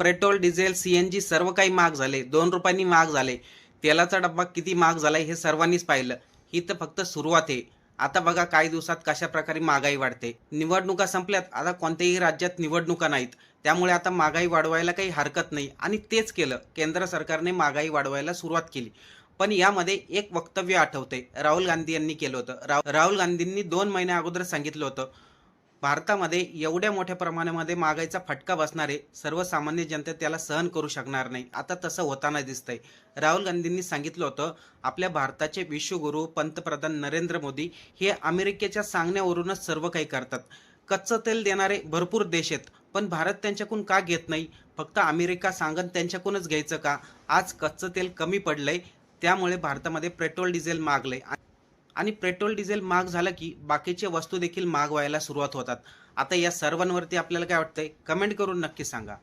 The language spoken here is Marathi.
पेट्रोल, डिझेल, सीएनजी सर्व काही महाग झाले. 2 रुपयांनी महाग झाले. तेलाचा डब्बा किती महाग झालाय हे सर्वांनीच पाहिलं. ही तर फक्त सुरुवात आहे. आता बघा काही दिवसात कशा प्रकारे महागाई वाढते. निवडणुका संपल्यात. आता कोणत्याही राज्यात निवडणुका नाहीत. त्यामुळे आता महागाई वाढवायला काही हरकत नाही आणि तेच केलं. केंद्र सरकारने महागाई वाढवायला सुरुवात केली. पण यामध्ये एक वक्तव्य आठवते. राहुल गांधी यांनी केलं होतं. राहुल गांधींनी 2 महिन्या अगोदर सांगितलं होतं, भारतामध्ये एवढ्या मोठ्या प्रमाणामध्ये महागाईचा फटका बसणार आहे, सर्वसामान्य जनता त्याला सहन करू शकणार नाही. आता तसं होताना दिसतंय. राहुल गांधींनी सांगितलं होतं, आपल्या भारताचे विश्वगुरू पंतप्रधान नरेंद्र मोदी हे अमेरिकेच्या सांगण्यावरूनच सर्व काही करतात. कच्चं तेल देणारे भरपूर देश आहेत, पण भारत त्यांच्याकडून का घेत नाही? फक्त अमेरिका सांगन त्यांच्याकडूनच घ्यायचं का? आज कच्चं तेल कमी पडलंय, त्यामुळे भारतामध्ये पेट्रोल डिझेल महागलंय आणि पेट्रोल डिझेल महाग झालं की बाकीचे वस्तू देखील महाग व्हायला सुरुवात होतात. आता या सर्वांवरती आपल्याला काय वाटतंय? कमेंट करून नक्की सांगा.